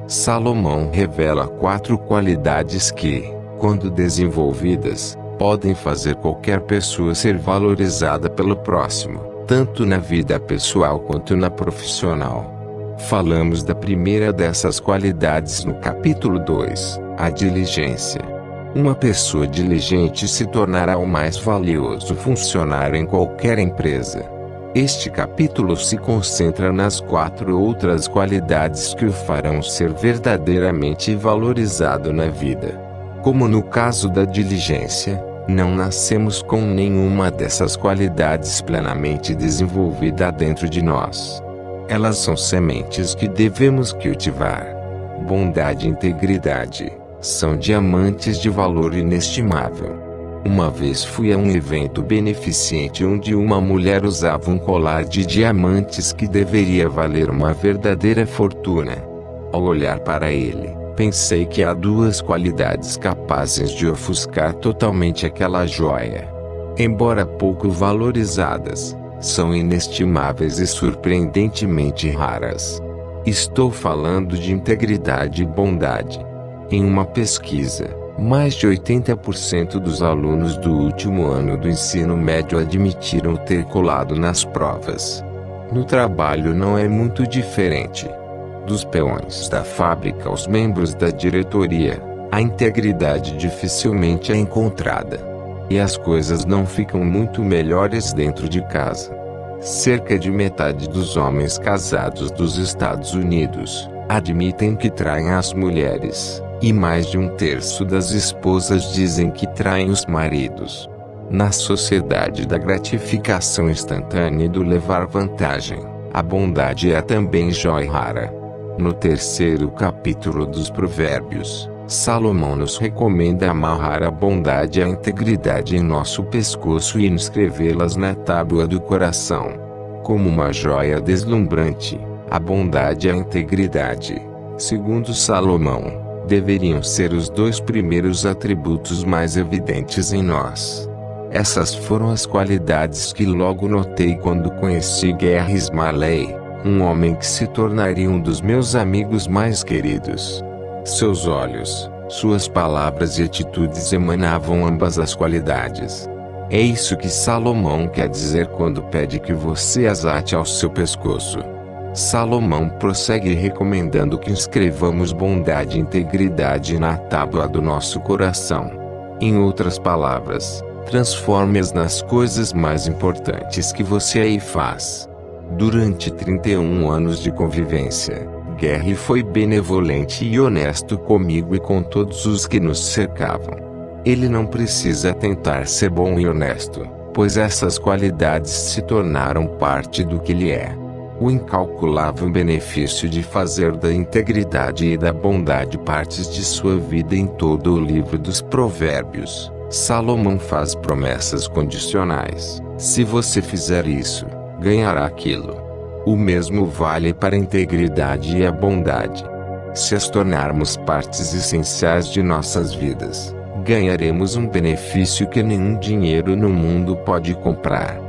Salomão revela 4 qualidades que, quando desenvolvidas, podem fazer qualquer pessoa ser valorizada pelo próximo, tanto na vida pessoal quanto na profissional. Falamos da primeira dessas qualidades no capítulo 2, a diligência. Uma pessoa diligente se tornará o mais valioso funcionário em qualquer empresa. Este capítulo se concentra nas 4 outras qualidades que o farão ser verdadeiramente valorizado na vida. Como no caso da diligência, não nascemos com nenhuma dessas qualidades plenamente desenvolvida dentro de nós. Elas são sementes que devemos cultivar. Bondade e integridade são diamantes de valor inestimável. Uma vez fui a um evento beneficente onde uma mulher usava um colar de diamantes que deveria valer uma verdadeira fortuna. Ao olhar para ele, pensei que há 2 qualidades capazes de ofuscar totalmente aquela joia. Embora pouco valorizadas, são inestimáveis e surpreendentemente raras. Estou falando de integridade e bondade. Em uma pesquisa, mais de 80% dos alunos do último ano do ensino médio admitiram ter colado nas provas. No trabalho não é muito diferente. Dos peões da fábrica aos membros da diretoria, a integridade dificilmente é encontrada. E as coisas não ficam muito melhores dentro de casa. Cerca de metade dos homens casados dos Estados Unidos admitem que traem as mulheres. E mais de 1/3 das esposas dizem que traem os maridos. Na sociedade da gratificação instantânea e do levar vantagem, a bondade é também joia rara. No 3º capítulo dos Provérbios, Salomão nos recomenda amarrar a bondade e a integridade em nosso pescoço e inscrevê-las na tábua do coração. Como uma joia deslumbrante, a bondade e a integridade, segundo Salomão, deveriam ser os 2 primeiros atributos mais evidentes em nós. Essas foram as qualidades que logo notei quando conheci Gary Smalley, um homem que se tornaria um dos meus amigos mais queridos. Seus olhos, suas palavras e atitudes emanavam ambas as qualidades. É isso que Salomão quer dizer quando pede que você as ate ao seu pescoço. Salomão prossegue recomendando que inscrevamos bondade e integridade na tábua do nosso coração. Em outras palavras, transforme-as nas coisas mais importantes que você aí faz. Durante 31 anos de convivência, Gary foi benevolente e honesto comigo e com todos os que nos cercavam. Ele não precisa tentar ser bom e honesto, pois essas qualidades se tornaram parte do que ele é. O incalculável benefício de fazer da integridade e da bondade partes de sua vida. Em todo o livro dos Provérbios, Salomão faz promessas condicionais. Se você fizer isso, ganhará aquilo. O mesmo vale para a integridade e a bondade. Se as tornarmos partes essenciais de nossas vidas, ganharemos um benefício que nenhum dinheiro no mundo pode comprar.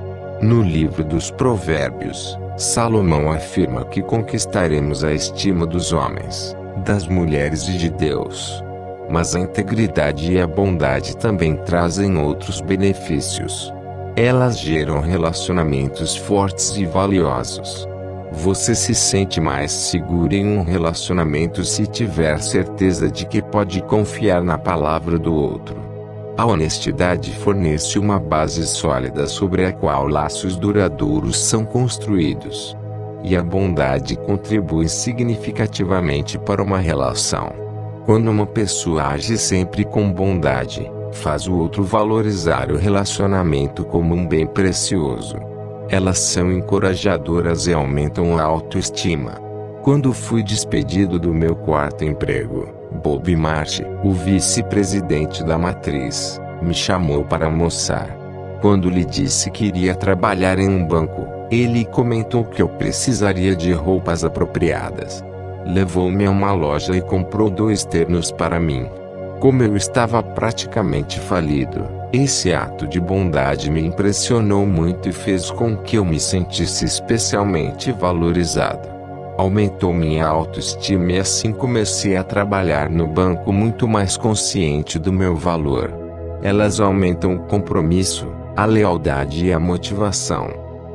No livro dos Provérbios, Salomão afirma que conquistaremos a estima dos homens, das mulheres e de Deus. Mas a integridade e a bondade também trazem outros benefícios. Elas geram relacionamentos fortes e valiosos. Você se sente mais seguro em um relacionamento se tiver certeza de que pode confiar na palavra do outro. A honestidade fornece uma base sólida sobre a qual laços duradouros são construídos. E a bondade contribui significativamente para uma relação. Quando uma pessoa age sempre com bondade, faz o outro valorizar o relacionamento como um bem precioso. Elas são encorajadoras e aumentam a autoestima. Quando fui despedido do meu 4º emprego, Bob Marsh, o vice-presidente da matriz, me chamou para almoçar. Quando lhe disse que iria trabalhar em um banco, ele comentou que eu precisaria de roupas apropriadas. Levou-me a uma loja e comprou 2 ternos para mim. Como eu estava praticamente falido, esse ato de bondade me impressionou muito e fez com que eu me sentisse especialmente valorizado. Aumentou minha autoestima e assim comecei a trabalhar no banco muito mais consciente do meu valor. Elas aumentam o compromisso, a lealdade e a motivação.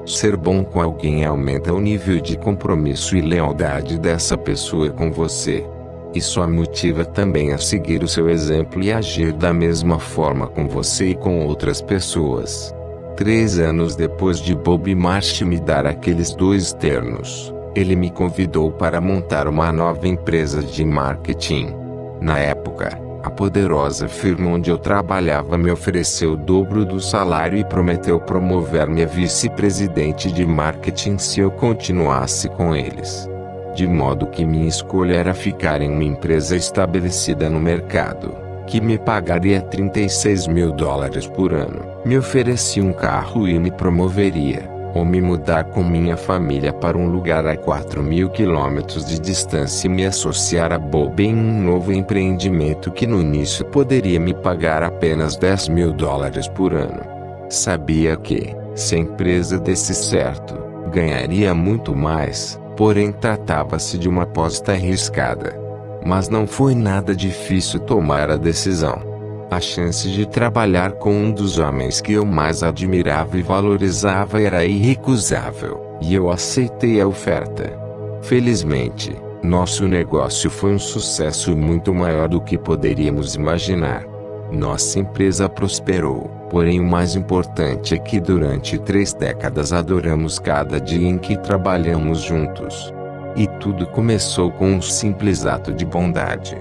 Ser bom com alguém aumenta o nível de compromisso e lealdade dessa pessoa com você. Isso a motiva também a seguir o seu exemplo e agir da mesma forma com você e com outras pessoas. 3 anos depois de Bob Marley me dar aqueles 2 ternos, ele me convidou para montar uma nova empresa de marketing. Na época, a poderosa firma onde eu trabalhava me ofereceu o dobro do salário e prometeu promover-me a vice-presidente de marketing se eu continuasse com eles. De modo que minha escolha era ficar em uma empresa estabelecida no mercado, que me pagaria $36.000 por ano, me oferecia um carro e me promoveria, ou me mudar com minha família para um lugar a 4.000 quilômetros de distância e me associar a Bob em um novo empreendimento que no início poderia me pagar apenas $10.000 por ano. Sabia que, se a empresa desse certo, ganharia muito mais, porém tratava-se de uma aposta arriscada. Mas não foi nada difícil tomar a decisão. A chance de trabalhar com um dos homens que eu mais admirava e valorizava era irrecusável, e eu aceitei a oferta. Felizmente, nosso negócio foi um sucesso muito maior do que poderíamos imaginar. Nossa empresa prosperou, porém o mais importante é que durante 3 décadas adoramos cada dia em que trabalhamos juntos. E tudo começou com um simples ato de bondade.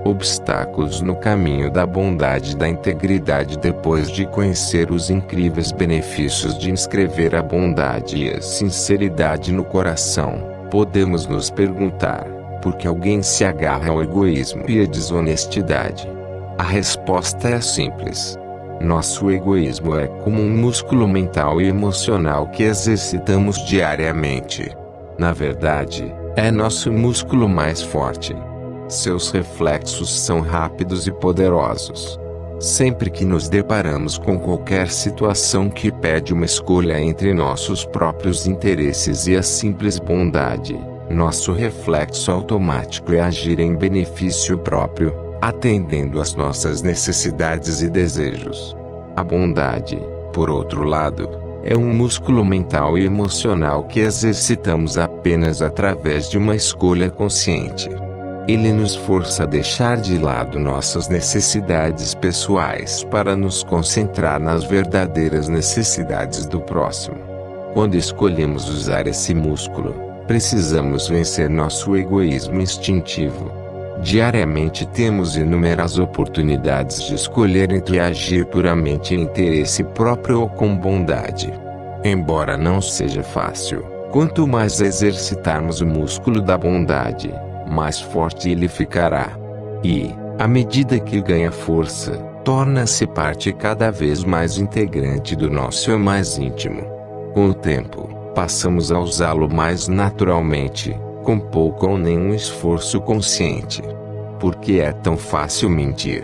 Obstáculos no caminho da bondade e da integridade. Depois de conhecer os incríveis benefícios de inscrever a bondade e a sinceridade no coração, podemos nos perguntar, por que alguém se agarra ao egoísmo e à desonestidade? A resposta é simples. Nosso egoísmo é como um músculo mental e emocional que exercitamos diariamente. Na verdade, é nosso músculo mais forte. Seus reflexos são rápidos e poderosos. Sempre que nos deparamos com qualquer situação que pede uma escolha entre nossos próprios interesses e a simples bondade, nosso reflexo automático é agir em benefício próprio, atendendo às nossas necessidades e desejos. A bondade, por outro lado, é um músculo mental e emocional que exercitamos apenas através de uma escolha consciente. Ele nos força a deixar de lado nossas necessidades pessoais para nos concentrar nas verdadeiras necessidades do próximo. Quando escolhemos usar esse músculo, precisamos vencer nosso egoísmo instintivo. Diariamente temos inúmeras oportunidades de escolher entre agir puramente em interesse próprio ou com bondade. Embora não seja fácil, quanto mais exercitarmos o músculo da bondade, mais forte ele ficará. E, à medida que ganha força, torna-se parte cada vez mais integrante do nosso eu mais íntimo. Com o tempo, passamos a usá-lo mais naturalmente, com pouco ou nenhum esforço consciente. Por que é tão fácil mentir?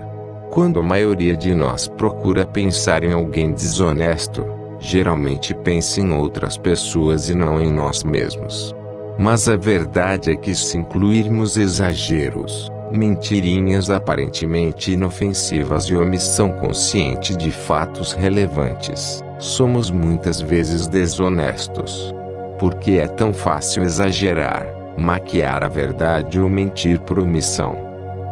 Quando a maioria de nós procura pensar em alguém desonesto, geralmente pensa em outras pessoas e não em nós mesmos. Mas a verdade é que se incluirmos exageros, mentirinhas aparentemente inofensivas e omissão consciente de fatos relevantes, somos muitas vezes desonestos. Por que é tão fácil exagerar, maquiar a verdade ou mentir por omissão?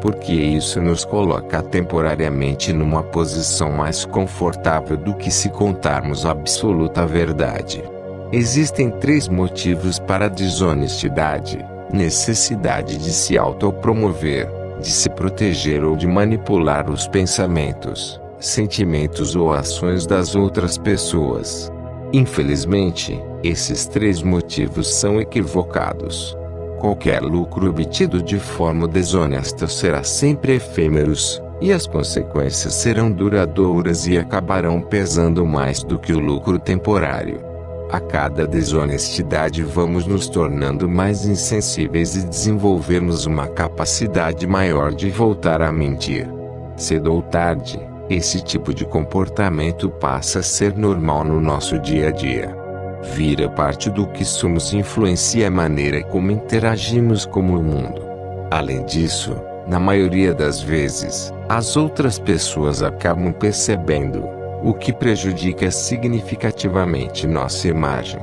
Porque isso nos coloca temporariamente numa posição mais confortável do que se contarmos a absoluta verdade. Existem 3 motivos para a desonestidade: necessidade de se autopromover, de se proteger ou de manipular os pensamentos, sentimentos ou ações das outras pessoas. Infelizmente, esses 3 motivos são equivocados. Qualquer lucro obtido de forma desonesta será sempre efêmero, e as consequências serão duradouras e acabarão pesando mais do que o lucro temporário. A cada desonestidade vamos nos tornando mais insensíveis e desenvolvemos uma capacidade maior de voltar a mentir. Cedo ou tarde, esse tipo de comportamento passa a ser normal no nosso dia a dia. Vira parte do que somos e influencia a maneira como interagimos com o mundo. Além disso, na maioria das vezes, as outras pessoas acabam percebendo, o que prejudica significativamente nossa imagem.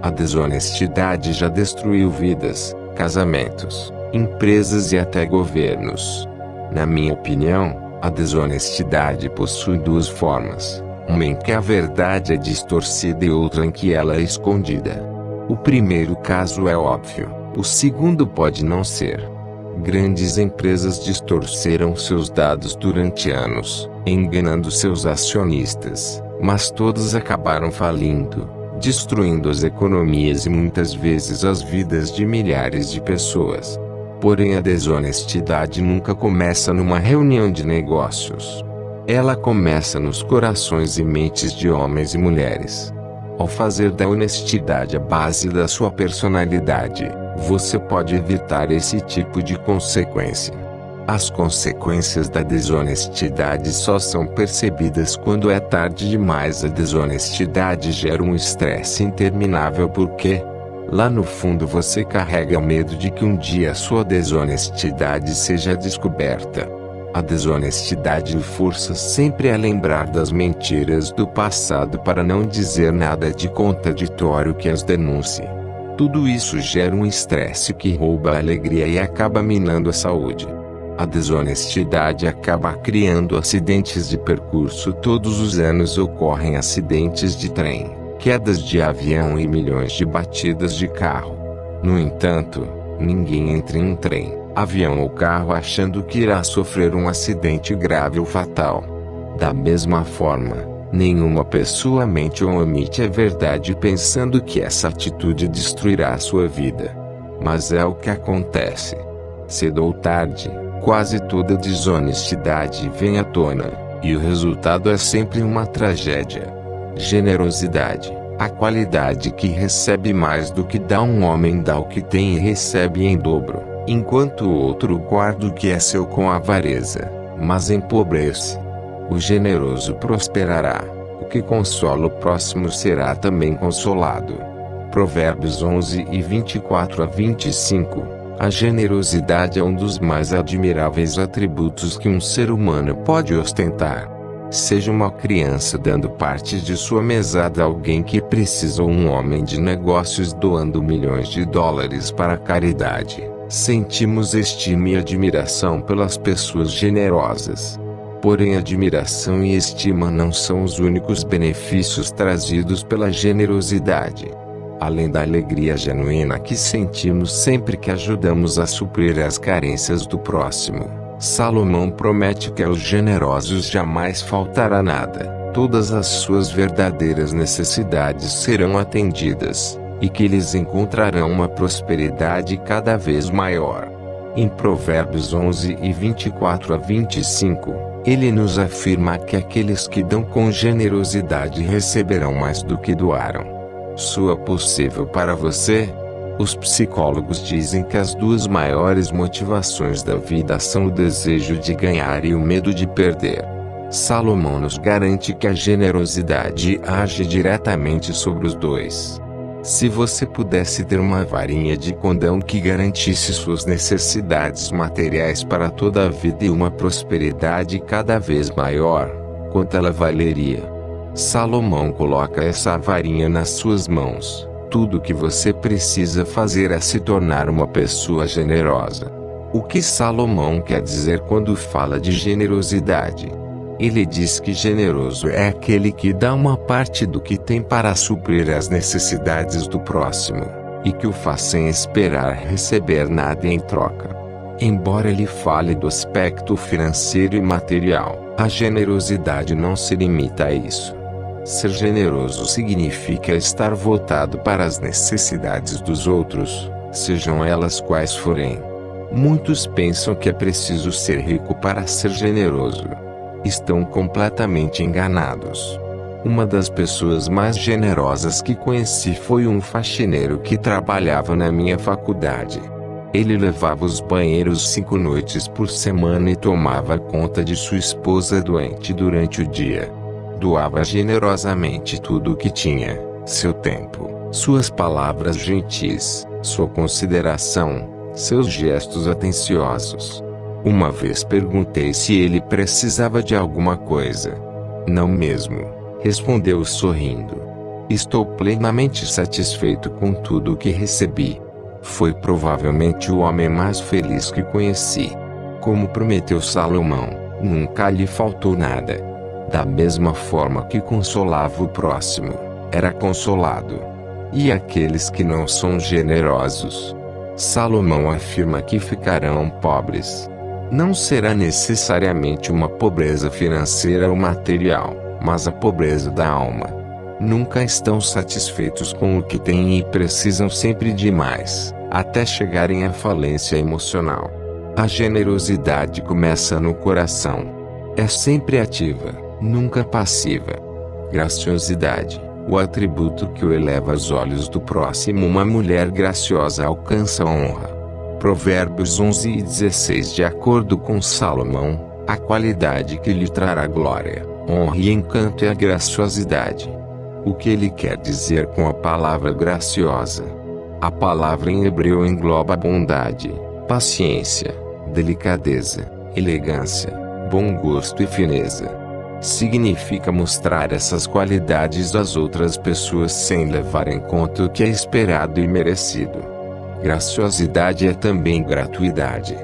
A desonestidade já destruiu vidas, casamentos, empresas e até governos. Na minha opinião, a desonestidade possui duas formas: uma em que a verdade é distorcida e outra em que ela é escondida. O primeiro caso é óbvio, o segundo pode não ser. Grandes empresas distorceram seus dados durante anos, enganando seus acionistas, mas todas acabaram falindo, destruindo as economias e muitas vezes as vidas de milhares de pessoas. Porém, a desonestidade nunca começa numa reunião de negócios. Ela começa nos corações e mentes de homens e mulheres. Ao fazer da honestidade a base da sua personalidade, você pode evitar esse tipo de consequência. As consequências da desonestidade só são percebidas quando é tarde demais. A desonestidade gera um estresse interminável porque, lá no fundo, você carrega o medo de que um dia sua desonestidade seja descoberta. A desonestidade o força sempre a lembrar das mentiras do passado para não dizer nada de contraditório que as denuncie. Tudo isso gera um estresse que rouba a alegria e acaba minando a saúde. A desonestidade acaba criando acidentes de percurso. Todos os anos ocorrem acidentes de trem, quedas de avião e milhões de batidas de carro. No entanto, ninguém entra em um trem, avião ou carro achando que irá sofrer um acidente grave ou fatal. Da mesma forma, nenhuma pessoa mente ou omite a verdade pensando que essa atitude destruirá a sua vida. Mas é o que acontece. Cedo ou tarde, quase toda desonestidade vem à tona, e o resultado é sempre uma tragédia. Generosidade, a qualidade que recebe mais do que dá. Um homem dá o que tem e recebe em dobro, enquanto o outro guarda o que é seu com avareza, mas empobrece. O generoso prosperará, o que consola o próximo será também consolado. Provérbios 11 e 24-25. A generosidade é um dos mais admiráveis atributos que um ser humano pode ostentar. Seja uma criança dando parte de sua mesada a alguém que precisa ou um homem de negócios doando milhões de dólares para a caridade, sentimos estima e admiração pelas pessoas generosas. Porém, admiração e estima não são os únicos benefícios trazidos pela generosidade. Além da alegria genuína que sentimos sempre que ajudamos a suprir as carências do próximo, Salomão promete que aos generosos jamais faltará nada, todas as suas verdadeiras necessidades serão atendidas, e que eles encontrarão uma prosperidade cada vez maior. Em Provérbios 11 e 24-25, ele nos afirma que aqueles que dão com generosidade receberão mais do que doaram. Soa possível para você? Os psicólogos dizem que as duas maiores motivações da vida são o desejo de ganhar e o medo de perder. Salomão nos garante que a generosidade age diretamente sobre os dois. Se você pudesse ter uma varinha de condão que garantisse suas necessidades materiais para toda a vida e uma prosperidade cada vez maior, quanto ela valeria? Salomão coloca essa varinha nas suas mãos. Tudo o que você precisa fazer é se tornar uma pessoa generosa. O que Salomão quer dizer quando fala de generosidade? Ele diz que generoso é aquele que dá uma parte do que tem para suprir as necessidades do próximo, e que o faz sem esperar receber nada em troca. Embora ele fale do aspecto financeiro e material, a generosidade não se limita a isso. Ser generoso significa estar voltado para as necessidades dos outros, sejam elas quais forem. Muitos pensam que é preciso ser rico para ser generoso. Estão completamente enganados. Uma das pessoas mais generosas que conheci foi um faxineiro que trabalhava na minha faculdade. Ele levava os banheiros 5 noites por semana e tomava conta de sua esposa doente durante o dia. Doava generosamente tudo o que tinha, seu tempo, Suas palavras gentis, sua consideração, seus gestos atenciosos. Uma vez perguntei se ele precisava de alguma coisa. Não mesmo, respondeu sorrindo. Estou plenamente satisfeito com tudo o que recebi. Foi provavelmente o homem mais feliz que conheci. Como prometeu Salomão, nunca lhe faltou nada. Da mesma forma que consolava o próximo, era consolado. E aqueles que não são generosos? Salomão afirma que ficarão pobres. Não será necessariamente uma pobreza financeira ou material, mas a pobreza da alma. Nunca estão satisfeitos com o que têm e precisam sempre de mais, até chegarem à falência emocional. A generosidade começa no coração. É sempre ativa, nunca passiva. Graciosidade, o atributo que o eleva aos olhos do próximo. Uma mulher graciosa alcança a honra. Provérbios 11:16. De acordo com Salomão, a qualidade que lhe trará glória, honra e encanto é a graciosidade. O que ele quer dizer com a palavra graciosa? A palavra em hebreu engloba bondade, paciência, delicadeza, elegância, bom gosto e fineza. Significa mostrar essas qualidades às outras pessoas sem levar em conta o que é esperado e merecido. Graciosidade é também gratuidade.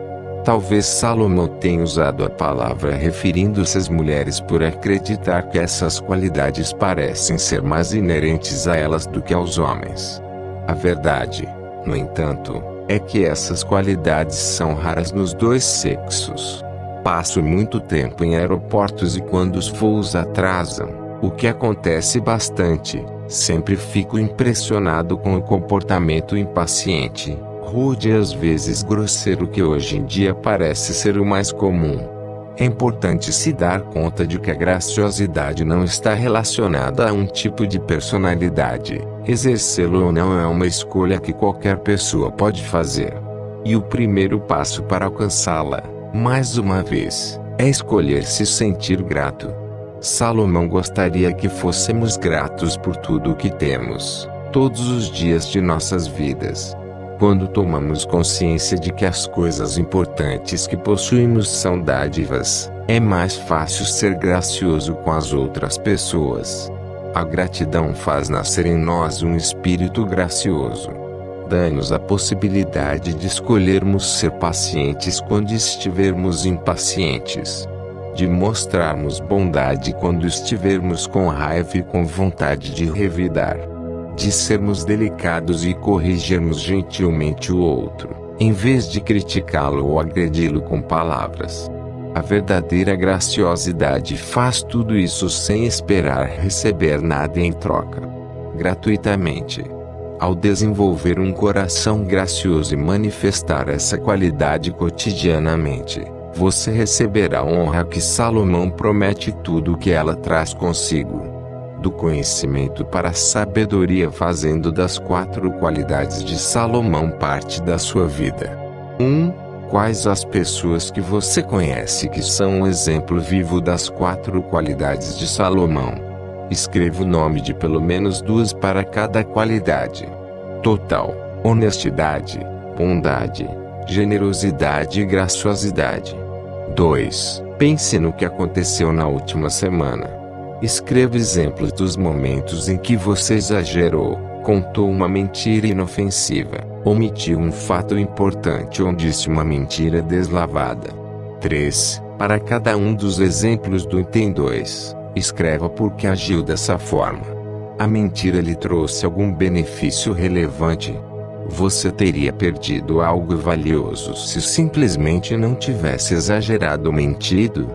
Talvez Salomão tenha usado a palavra referindo-se às mulheres por acreditar que essas qualidades parecem ser mais inerentes a elas do que aos homens. A verdade, no entanto, é que essas qualidades são raras nos dois sexos. Passo muito tempo em aeroportos e quando os voos atrasam, o que acontece bastante, sempre fico impressionado com o comportamento impaciente, rude e às vezes grosseiro que hoje em dia parece ser o mais comum. É importante se dar conta de que a graciosidade não está relacionada a um tipo de personalidade. Exercê-lo ou não é uma escolha que qualquer pessoa pode fazer. E o primeiro passo para alcançá-la, mais uma vez, é escolher se sentir grato. Salomão gostaria que fôssemos gratos por tudo o que temos, todos os dias de nossas vidas. Quando tomamos consciência de que as coisas importantes que possuímos são dádivas, é mais fácil ser gracioso com as outras pessoas. A gratidão faz nascer em nós um espírito gracioso. Dá-nos a possibilidade de escolhermos ser pacientes quando estivermos impacientes. De mostrarmos bondade quando estivermos com raiva e com vontade de revidar. De sermos delicados e corrigirmos gentilmente o outro, em vez de criticá-lo ou agredi-lo com palavras. A verdadeira graciosidade faz tudo isso sem esperar receber nada em troca. Gratuitamente. Ao desenvolver um coração gracioso e manifestar essa qualidade cotidianamente, você receberá a honra que Salomão promete. Tudo o que ela traz consigo. Do conhecimento para a sabedoria, fazendo das 4 qualidades de Salomão parte da sua vida. 1. Quais as pessoas que você conhece que são um exemplo vivo das 4 qualidades de Salomão? Escreva o nome de pelo menos 2 para cada qualidade. Total: honestidade, bondade, generosidade e graciosidade. 2. Pense no que aconteceu na última semana. Escreva exemplos dos momentos em que você exagerou, contou uma mentira inofensiva, omitiu um fato importante ou disse uma mentira deslavada. 3. Para cada um dos exemplos do item 2, escreva por que agiu dessa forma. A mentira lhe trouxe algum benefício relevante? Você teria perdido algo valioso se simplesmente não tivesse exagerado ou mentido?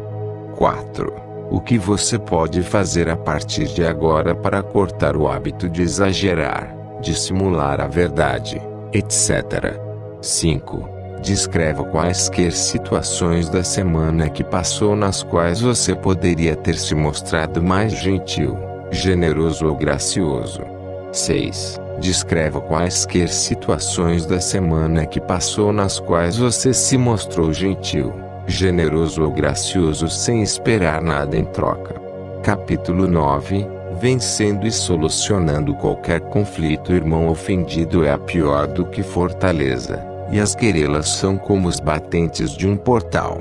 4. O que você pode fazer a partir de agora para cortar o hábito de exagerar, dissimular a verdade, etc. 5. Descreva quaisquer situações da semana que passou nas quais você poderia ter se mostrado mais gentil, generoso ou gracioso. 6. Descreva quaisquer situações da semana que passou nas quais você se mostrou gentil, generoso ou gracioso sem esperar nada em troca. Capítulo 9. Vencendo e solucionando qualquer conflito. Irmão ofendido é pior do que fortaleza, e as querelas são como os batentes de um portal.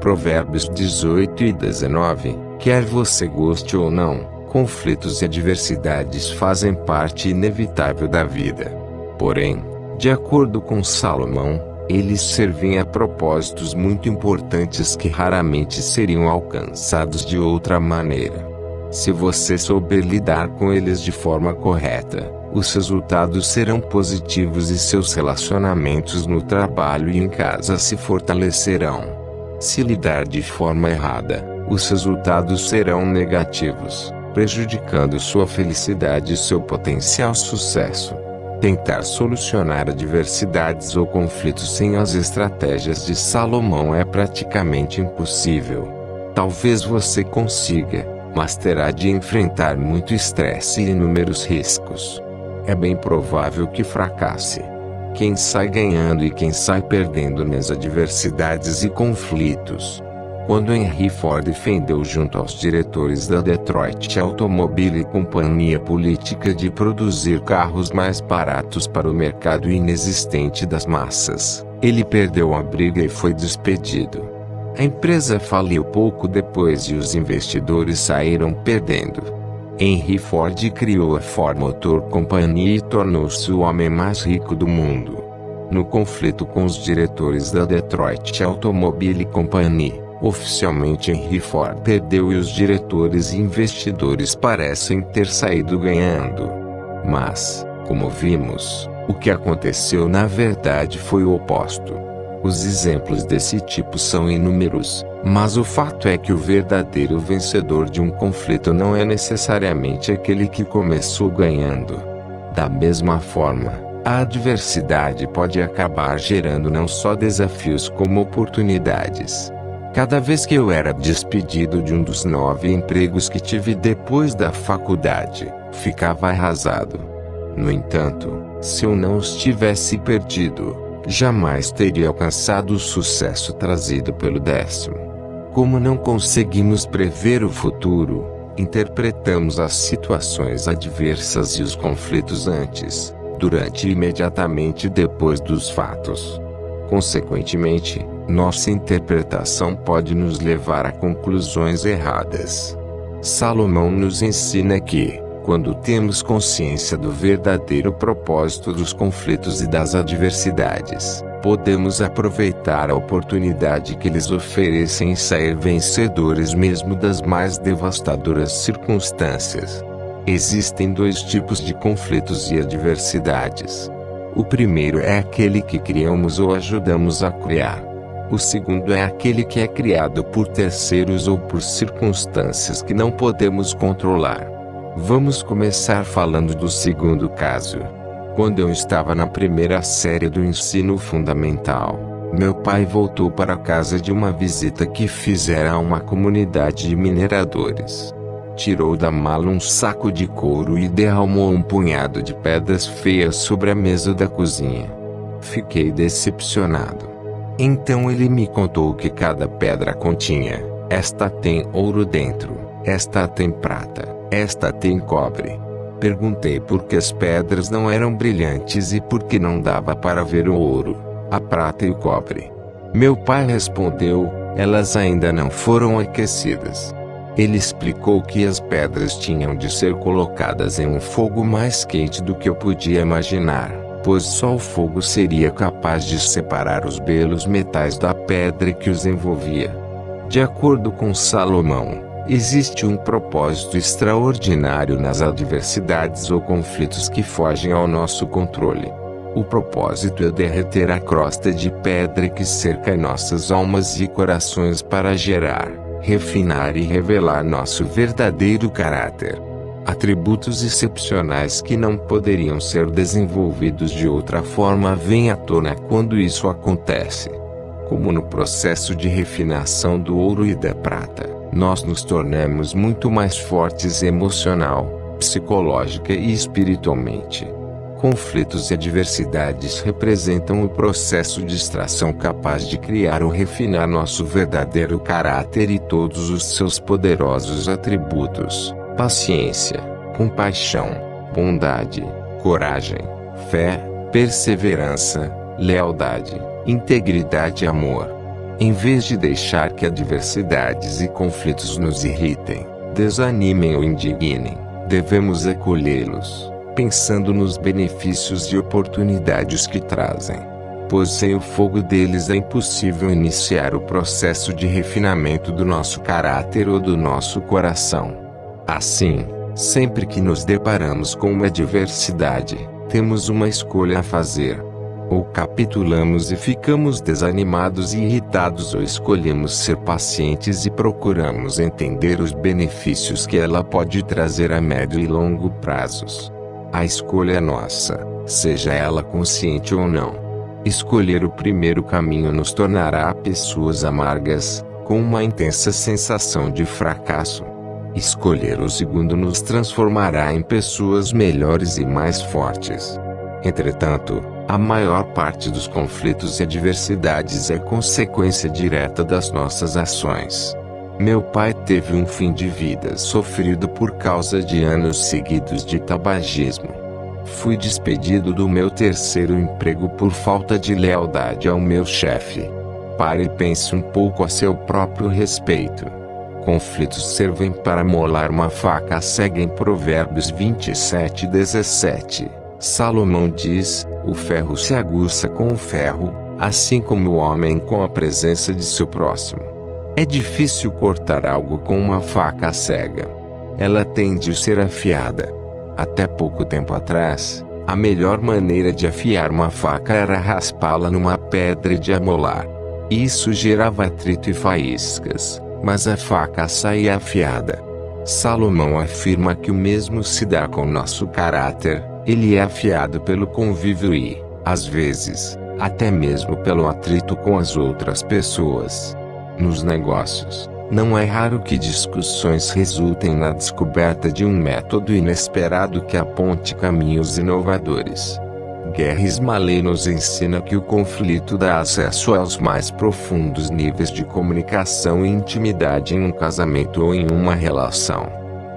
Provérbios 18 e 19. Quer você goste ou não, conflitos e adversidades fazem parte inevitável da vida. Porém, de acordo com Salomão, eles servem a propósitos muito importantes que raramente seriam alcançados de outra maneira. Se você souber lidar com eles de forma correta, os resultados serão positivos e seus relacionamentos no trabalho e em casa se fortalecerão. Se lidar de forma errada, os resultados serão negativos, prejudicando sua felicidade e seu potencial sucesso. Tentar solucionar adversidades ou conflitos sem as estratégias de Salomão é praticamente impossível. Talvez você consiga, mas terá de enfrentar muito estresse e inúmeros riscos. É bem provável que fracasse. Quem sai ganhando e quem sai perdendo nas adversidades e conflitos. Quando Henry Ford defendeu junto aos diretores da Detroit Automobile Company a política de produzir carros mais baratos para o mercado inexistente das massas, ele perdeu a briga e foi despedido. A empresa faliu pouco depois e os investidores saíram perdendo. Henry Ford criou a Ford Motor Company e tornou-se o homem mais rico do mundo. No conflito com os diretores da Detroit Automobile Company, oficialmente Henry Ford perdeu e os diretores e investidores parecem ter saído ganhando. Mas, como vimos, o que aconteceu na verdade foi o oposto. Os exemplos desse tipo são inúmeros, mas o fato é que o verdadeiro vencedor de um conflito não é necessariamente aquele que começou ganhando. Da mesma forma, a adversidade pode acabar gerando não só desafios como oportunidades. Cada vez que eu era despedido de um dos 9 empregos que tive depois da faculdade, ficava arrasado. No entanto, se eu não os tivesse perdido, jamais teria alcançado o sucesso trazido pelo 10º. Como não conseguimos prever o futuro, interpretamos as situações adversas e os conflitos antes, durante e imediatamente depois dos fatos. Consequentemente, nossa interpretação pode nos levar a conclusões erradas. Salomão nos ensina que, quando temos consciência do verdadeiro propósito dos conflitos e das adversidades, podemos aproveitar a oportunidade que eles oferecem e sair vencedores mesmo das mais devastadoras circunstâncias. Existem 2 tipos de conflitos e adversidades. O primeiro é aquele que criamos ou ajudamos a criar. O segundo é aquele que é criado por terceiros ou por circunstâncias que não podemos controlar. Vamos começar falando do segundo caso. Quando eu estava na primeira série do ensino fundamental, meu pai voltou para casa de uma visita que fizera a uma comunidade de mineradores. Tirou da mala um saco de couro e derramou um punhado de pedras feias sobre a mesa da cozinha. Fiquei decepcionado. Então ele me contou que cada pedra continha: esta tem ouro dentro, esta tem prata, esta tem cobre. Perguntei por que as pedras não eram brilhantes e por que não dava para ver o ouro, a prata e o cobre. Meu pai respondeu: elas ainda não foram aquecidas. Ele explicou que as pedras tinham de ser colocadas em um fogo mais quente do que eu podia imaginar, pois só o fogo seria capaz de separar os belos metais da pedra que os envolvia. De acordo com Salomão, existe um propósito extraordinário nas adversidades ou conflitos que fogem ao nosso controle. O propósito é derreter a crosta de pedra que cerca nossas almas e corações para gerar, refinar e revelar nosso verdadeiro caráter. Atributos excepcionais que não poderiam ser desenvolvidos de outra forma vêm à tona quando isso acontece. Como no processo de refinação do ouro e da prata, nós nos tornamos muito mais fortes emocional, psicológica e espiritualmente. Conflitos e adversidades representam o processo de extração capaz de criar ou refinar nosso verdadeiro caráter e todos os seus poderosos atributos: paciência, compaixão, bondade, coragem, fé, perseverança, lealdade, integridade e amor. Em vez de deixar que adversidades e conflitos nos irritem, desanimem ou indignem, devemos acolhê-los, pensando nos benefícios e oportunidades que trazem. Pois sem o fogo deles é impossível iniciar o processo de refinamento do nosso caráter ou do nosso coração. Assim, sempre que nos deparamos com uma adversidade, temos uma escolha a fazer. Ou capitulamos e ficamos desanimados e irritados, ou escolhemos ser pacientes e procuramos entender os benefícios que ela pode trazer a médio e longo prazos. A escolha é nossa, seja ela consciente ou não. Escolher o primeiro caminho nos tornará pessoas amargas, com uma intensa sensação de fracasso. Escolher o segundo nos transformará em pessoas melhores e mais fortes. Entretanto, a maior parte dos conflitos e adversidades é consequência direta das nossas ações. Meu pai teve um fim de vida sofrido por causa de anos seguidos de tabagismo. Fui despedido do meu terceiro emprego por falta de lealdade ao meu chefe. Pare e pense um pouco a seu próprio respeito. Conflitos servem para molar uma faca cega. Em Provérbios 27:17, Salomão diz: o ferro se aguça com o ferro, assim como o homem com a presença de seu próximo. É difícil cortar algo com uma faca cega. Ela tende a ser afiada. Até pouco tempo atrás, a melhor maneira de afiar uma faca era raspá-la numa pedra e de amolar. Isso gerava atrito e faíscas, mas a faca saía afiada. Salomão afirma que o mesmo se dá com nosso caráter. Ele é afiado pelo convívio e, às vezes, até mesmo pelo atrito com as outras pessoas. Nos negócios, não é raro que discussões resultem na descoberta de um método inesperado que aponte caminhos inovadores. Gary Smalley nos ensina que o conflito dá acesso aos mais profundos níveis de comunicação e intimidade em um casamento ou em uma relação.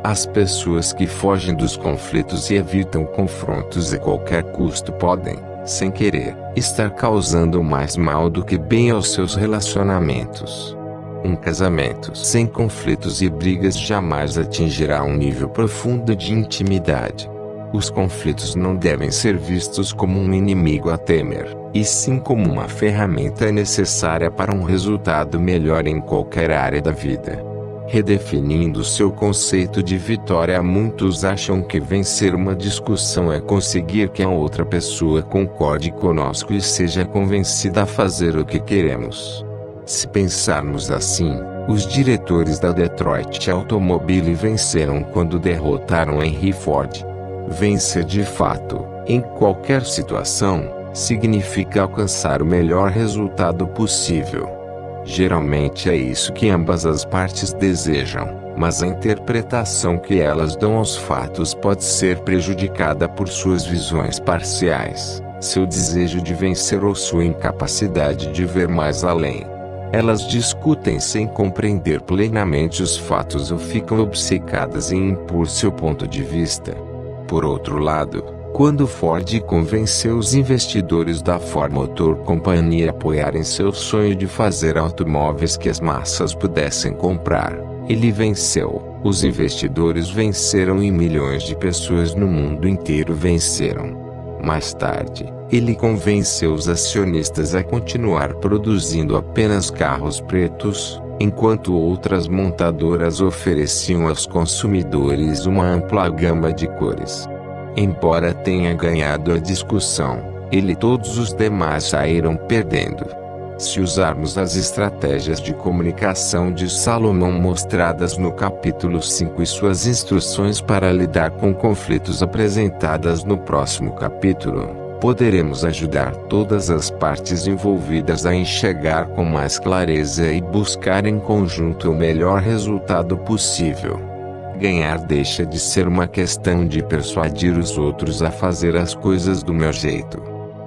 As pessoas que fogem dos conflitos e evitam confrontos a qualquer custo podem, sem querer, estar causando mais mal do que bem aos seus relacionamentos. Um casamento sem conflitos e brigas jamais atingirá um nível profundo de intimidade. Os conflitos não devem ser vistos como um inimigo a temer, e sim como uma ferramenta necessária para um resultado melhor em qualquer área da vida. Redefinindo seu conceito de vitória, muitos acham que vencer uma discussão é conseguir que a outra pessoa concorde conosco e seja convencida a fazer o que queremos. Se pensarmos assim, os diretores da Detroit Automobile venceram quando derrotaram Henry Ford. Vencer de fato, em qualquer situação, significa alcançar o melhor resultado possível. Geralmente é isso que ambas as partes desejam, mas a interpretação que elas dão aos fatos pode ser prejudicada por suas visões parciais, seu desejo de vencer ou sua incapacidade de ver mais além. Elas discutem sem compreender plenamente os fatos ou ficam obcecadas em impor seu ponto de vista. Por outro lado, quando Ford convenceu os investidores da Ford Motor Company a apoiarem seu sonho de fazer automóveis que as massas pudessem comprar, ele venceu. Os investidores venceram e milhões de pessoas no mundo inteiro venceram. Mais tarde, ele convenceu os acionistas a continuar produzindo apenas carros pretos, enquanto outras montadoras ofereciam aos consumidores uma ampla gama de cores. Embora tenha ganhado a discussão, ele e todos os demais saíram perdendo. Se usarmos as estratégias de comunicação de Salomão mostradas no capítulo 5 e suas instruções para lidar com conflitos apresentadas no próximo capítulo, poderemos ajudar todas as partes envolvidas a enxergar com mais clareza e buscar em conjunto o melhor resultado possível. Ganhar deixa de ser uma questão de persuadir os outros a fazer as coisas do meu jeito.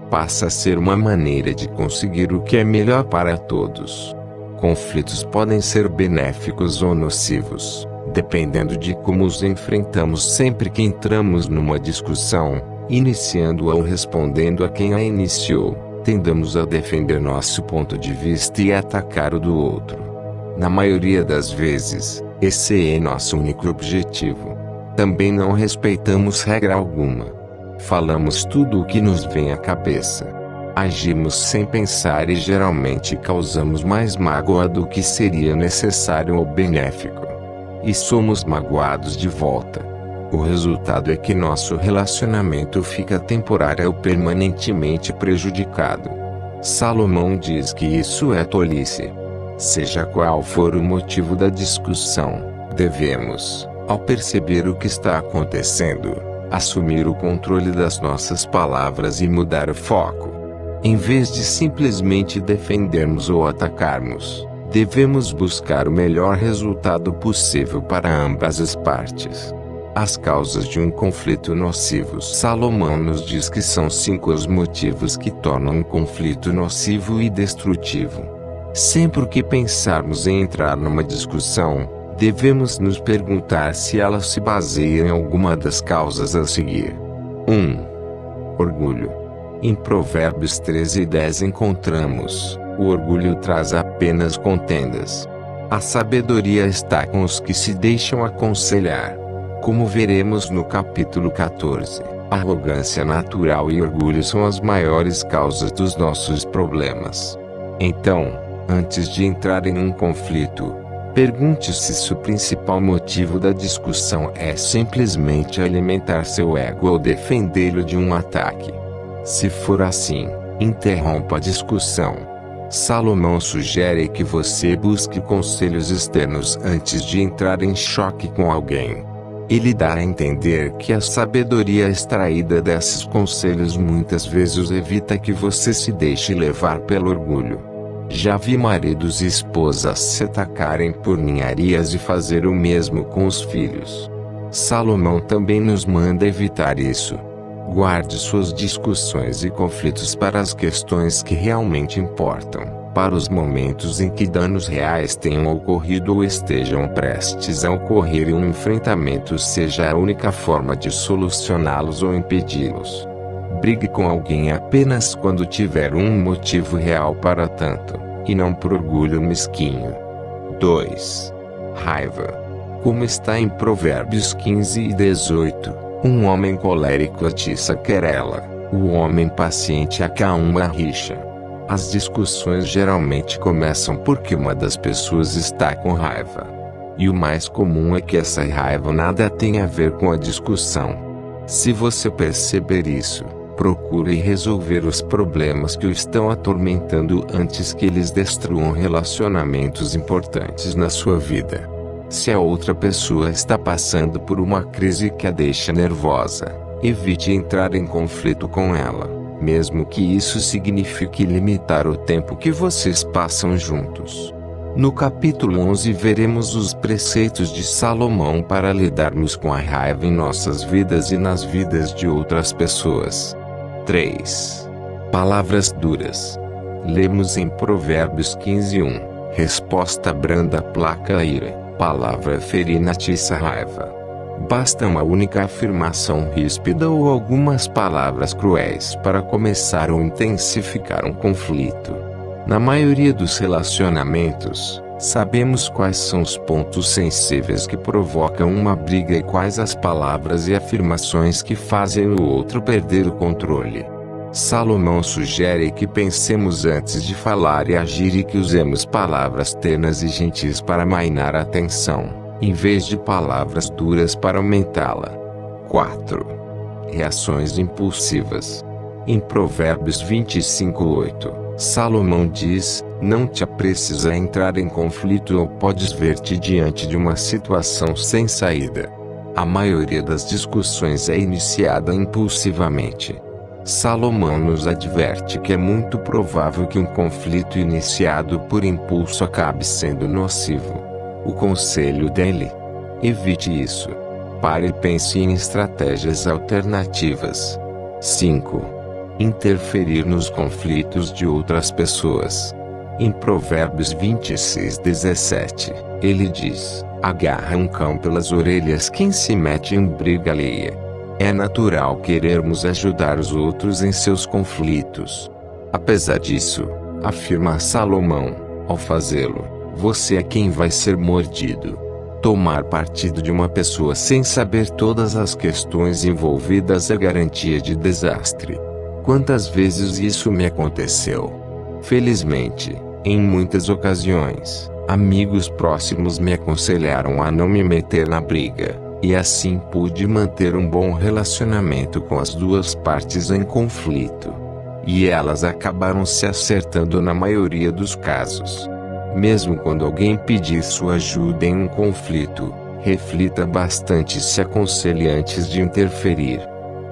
Passa a ser uma maneira de conseguir o que é melhor para todos. Conflitos podem ser benéficos ou nocivos, Dependendo de como os enfrentamos sempre que entramos numa discussão, iniciando-a ou respondendo a quem a iniciou, tendemos a defender nosso ponto de vista e atacar o do outro. Na maioria das vezes, esse é nosso único objetivo. Também não respeitamos regra alguma. Falamos tudo o que nos vem à cabeça. Agimos sem pensar e geralmente causamos mais mágoa do que seria necessário ou benéfico. E somos magoados de volta. O resultado é que nosso relacionamento fica temporário ou permanentemente prejudicado. Salomão diz que isso é tolice. Seja qual for o motivo da discussão, devemos, ao perceber o que está acontecendo, assumir o controle das nossas palavras e mudar o foco. Em vez de simplesmente defendermos ou atacarmos, devemos buscar o melhor resultado possível para ambas as partes. As causas de um conflito nocivo. Salomão nos diz que são 5 os motivos que tornam um conflito nocivo e destrutivo. Sempre que pensarmos em entrar numa discussão, devemos nos perguntar se ela se baseia em alguma das causas a seguir. 1. Orgulho. Em Provérbios 13:10 encontramos: o orgulho traz apenas contendas. A sabedoria está com os que se deixam aconselhar. Como veremos no capítulo 14, arrogância natural e orgulho são as maiores causas dos nossos problemas. Então, antes de entrar em um conflito, pergunte-se se o principal motivo da discussão é simplesmente alimentar seu ego ou defendê-lo de um ataque. Se for assim, interrompa a discussão. Salomão sugere que você busque conselhos externos antes de entrar em choque com alguém. Ele dá a entender que a sabedoria extraída desses conselhos muitas vezes evita que você se deixe levar pelo orgulho. Já vi maridos e esposas se atacarem por ninharias e fazer o mesmo com os filhos. Salomão também nos manda evitar isso. Guarde suas discussões e conflitos para as questões que realmente importam, para os momentos em que danos reais tenham ocorrido ou estejam prestes a ocorrer e um enfrentamento seja a única forma de solucioná-los ou impedi-los. Brigue com alguém apenas quando tiver um motivo real para tanto, e não por orgulho mesquinho. 2. Raiva. Como está em Provérbios 15:18. Um homem colérico atiça querela, o homem paciente acalma a rixa. As discussões geralmente começam porque uma das pessoas está com raiva. E o mais comum é que essa raiva nada tem a ver com a discussão. Se você perceber isso, procure resolver os problemas que o estão atormentando antes que eles destruam relacionamentos importantes na sua vida. Se a outra pessoa está passando por uma crise que a deixa nervosa, evite entrar em conflito com ela, mesmo que isso signifique limitar o tempo que vocês passam juntos. No capítulo 11 veremos os preceitos de Salomão para lidarmos com a raiva em nossas vidas e nas vidas de outras pessoas. 3. Palavras duras. Lemos em Provérbios 15:1. Resposta branda aplaca a ira. Palavra ferina atiça a raiva. Basta uma única afirmação ríspida ou algumas palavras cruéis para começar ou intensificar um conflito. Na maioria dos relacionamentos, sabemos quais são os pontos sensíveis que provocam uma briga e quais as palavras e afirmações que fazem o outro perder o controle. Salomão sugere que pensemos antes de falar e agir e que usemos palavras ternas e gentis para amainar a tensão, em vez de palavras duras para aumentá-la. 4. Reações impulsivas. Em Provérbios 25:8, Salomão diz: não te apresses a entrar em conflito ou podes ver-te diante de uma situação sem saída. A maioria das discussões é iniciada impulsivamente. Salomão nos adverte que é muito provável que um conflito iniciado por impulso acabe sendo nocivo. O conselho dele: evite isso. Pare e pense em estratégias alternativas. 5. Interferir nos conflitos de outras pessoas. Em Provérbios 26:17, ele diz: Agarra um cão pelas orelhas quem se mete em briga alheia. É natural querermos ajudar os outros em seus conflitos. Apesar disso, afirma Salomão, ao fazê-lo, você é quem vai ser mordido. Tomar partido de uma pessoa sem saber todas as questões envolvidas é garantia de desastre. Quantas vezes isso me aconteceu? Felizmente, em muitas ocasiões, amigos próximos me aconselharam a não me meter na briga, e assim pude manter um bom relacionamento com as duas partes em conflito. E elas acabaram se acertando na maioria dos casos. Mesmo quando alguém pedir sua ajuda em um conflito, reflita bastante e se aconselhe antes de interferir.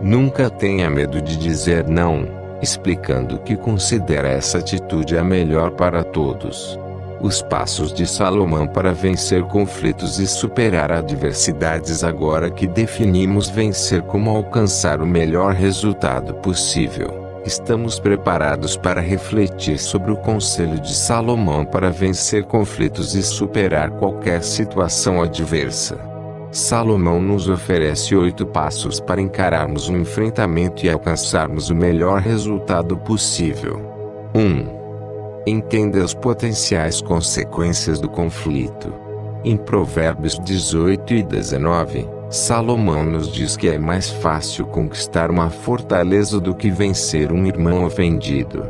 Nunca tenha medo de dizer não, explicando que considera essa atitude a melhor para todos. Os passos de Salomão para vencer conflitos e superar adversidades. Agora que definimos vencer como alcançar o melhor resultado possível, estamos preparados para refletir sobre o conselho de Salomão para vencer conflitos e superar qualquer situação adversa. Salomão nos oferece 8 passos para encararmos um enfrentamento e alcançarmos o melhor resultado possível. 1. Entenda as potenciais consequências do conflito. Em Provérbios 18 e 19, Salomão nos diz que é mais fácil conquistar uma fortaleza do que vencer um irmão ofendido.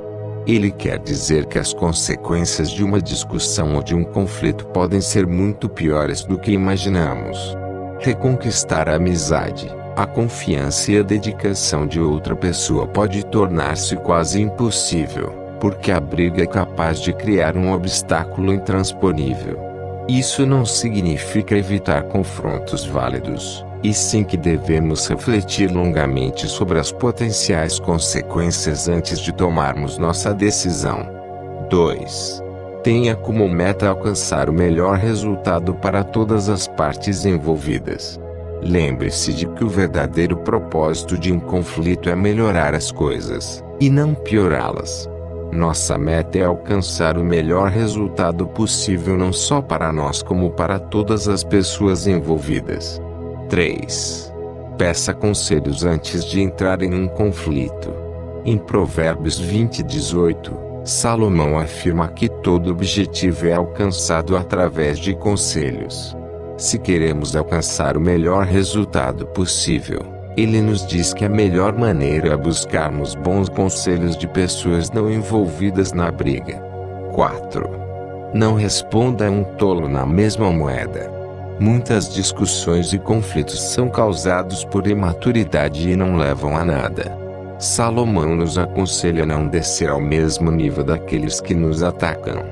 Ele quer dizer que as consequências de uma discussão ou de um conflito podem ser muito piores do que imaginamos. Reconquistar a amizade, a confiança e a dedicação de outra pessoa pode tornar-se quase impossível, porque a briga é capaz de criar um obstáculo intransponível. Isso não significa evitar confrontos válidos, e sim que devemos refletir longamente sobre as potenciais consequências antes de tomarmos nossa decisão. 2. Tenha como meta alcançar o melhor resultado para todas as partes envolvidas. Lembre-se de que o verdadeiro propósito de um conflito é melhorar as coisas, e não piorá-las. Nossa meta é alcançar o melhor resultado possível não só para nós como para todas as pessoas envolvidas. 3. Peça conselhos antes de entrar em um conflito. Em Provérbios 20:18, Salomão afirma que todo objetivo é alcançado através de conselhos. Se queremos alcançar o melhor resultado possível, ele nos diz que a melhor maneira é buscarmos bons conselhos de pessoas não envolvidas na briga. 4. Não responda a um tolo na mesma moeda. Muitas discussões e conflitos são causados por imaturidade e não levam a nada. Salomão nos aconselha a não descer ao mesmo nível daqueles que nos atacam.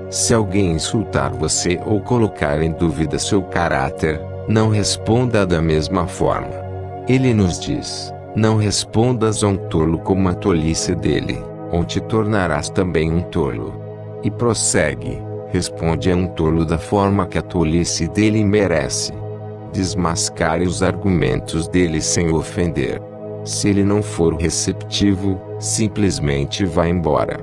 Se alguém insultar você ou colocar em dúvida seu caráter, não responda da mesma forma. Ele nos diz, não respondas a um tolo como a tolice dele, ou te tornarás também um tolo. E prossegue, responde a um tolo da forma que a tolice dele merece. Desmascare os argumentos dele sem o ofender. Se ele não for receptivo, simplesmente vá embora.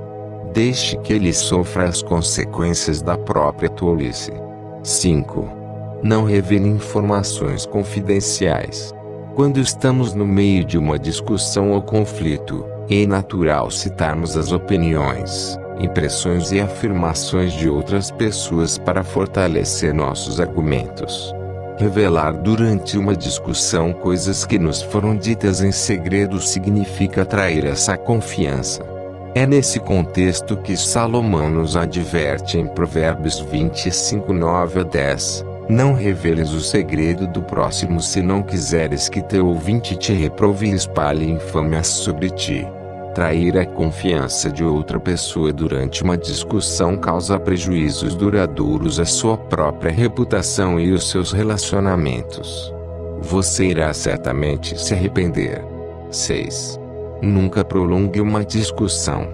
Deixe que ele sofra as consequências da própria tolice. 5. Não revele informações confidenciais. Quando estamos no meio de uma discussão ou conflito, é natural citarmos as opiniões, impressões e afirmações de outras pessoas para fortalecer nossos argumentos. Revelar durante uma discussão coisas que nos foram ditas em segredo significa atrair essa confiança. É nesse contexto que Salomão nos adverte em Provérbios 25:9-10. Não reveles o segredo do próximo se não quiseres que teu ouvinte te reprove e espalhe infâmias sobre ti. Trair a confiança de outra pessoa durante uma discussão causa prejuízos duradouros à sua própria reputação e aos seus relacionamentos. Você irá certamente se arrepender. 6. Nunca prolongue uma discussão.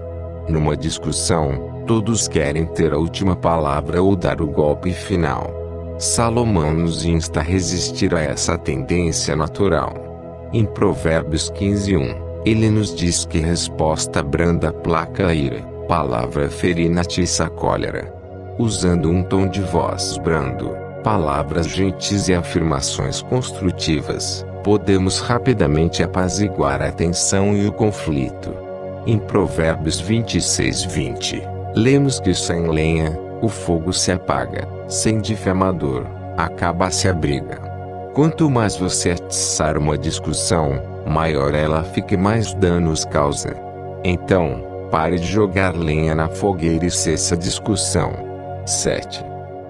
Numa discussão, todos querem ter a última palavra ou dar o golpe final. Salomão nos insta a resistir a essa tendência natural. Em Provérbios 15:1, ele nos diz que resposta branda aplaca a ira, palavra ferina atiça a cólera. Usando um tom de voz brando, palavras gentis e afirmações construtivas, podemos rapidamente apaziguar a tensão e o conflito. Em Provérbios 26:20, lemos que sem lenha, o fogo se apaga, sem difamador, acaba-se a briga. Quanto mais você atiçar uma discussão, maior ela fica e mais danos causa. Então, pare de jogar lenha na fogueira e cesse a discussão. 7.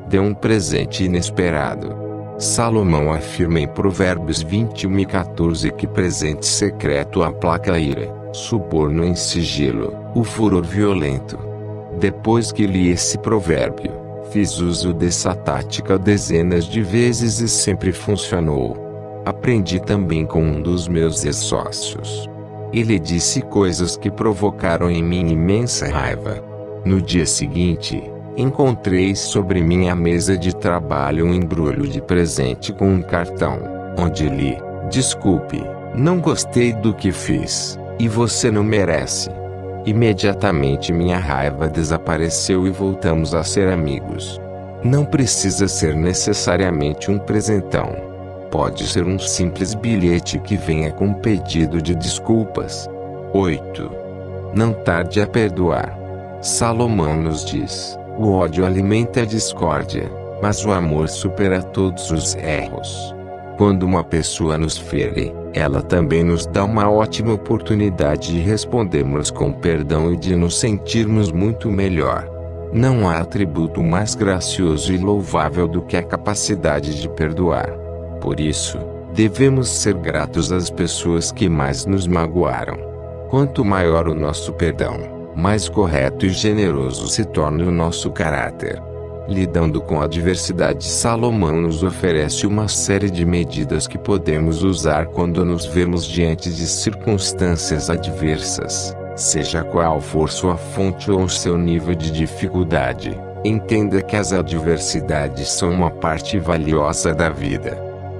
Dê um presente inesperado. Salomão afirma em Provérbios 21:14 que presente secreto aplaca a ira, suborno em sigilo, o furor violento. Depois que li esse provérbio, fiz uso dessa tática dezenas de vezes e sempre funcionou. Aprendi também com um dos meus ex-sócios. Ele disse coisas que provocaram em mim imensa raiva. No dia seguinte, encontrei sobre minha mesa de trabalho um embrulho de presente com um cartão, onde li: "Desculpe, não gostei do que fiz, e você não merece." Imediatamente minha raiva desapareceu e voltamos a ser amigos. Não precisa ser necessariamente um presentão. Pode ser um simples bilhete que venha com um pedido de desculpas. 8. Não tarde a perdoar. Salomão nos diz: o ódio alimenta a discórdia, mas o amor supera todos os erros. Quando uma pessoa nos fere, ela também nos dá uma ótima oportunidade de respondermos com perdão e de nos sentirmos muito melhor. Não há atributo mais gracioso e louvável do que a capacidade de perdoar. Por isso, devemos ser gratos às pessoas que mais nos magoaram. Quanto maior o nosso perdão, mais correto e generoso se torna o nosso caráter. Lidando com a adversidade, Salomão nos oferece uma série de medidas que podemos usar quando nos vemos diante de circunstâncias adversas, seja qual for sua fonte ou seu nível de dificuldade. Entenda que as adversidades são uma parte valiosa da vida.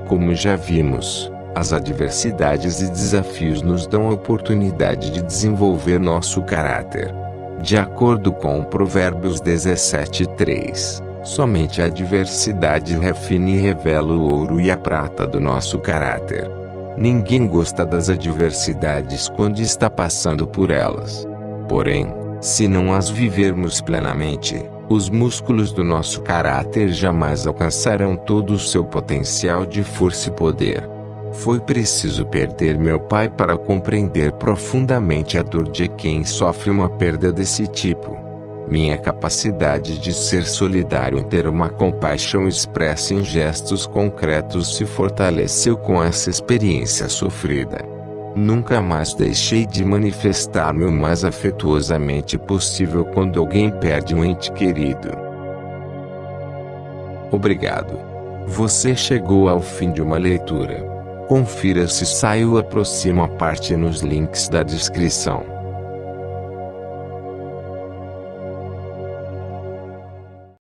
Como já vimos, as adversidades e desafios nos dão a oportunidade de desenvolver nosso caráter. De acordo com Provérbios 17:3, somente a adversidade refina e revela o ouro e a prata do nosso caráter. Ninguém gosta das adversidades quando está passando por elas. Porém, se não as vivermos plenamente, os músculos do nosso caráter jamais alcançarão todo o seu potencial de força e poder. Foi preciso perder meu pai para compreender profundamente a dor de quem sofre uma perda desse tipo. Minha capacidade de ser solidário e ter uma compaixão expressa em gestos concretos se fortaleceu com essa experiência sofrida. Nunca mais deixei de manifestar-me o mais afetuosamente possível quando alguém perde um ente querido. Obrigado. Você chegou ao fim de uma leitura. Confira se saiu a próxima parte nos links da descrição.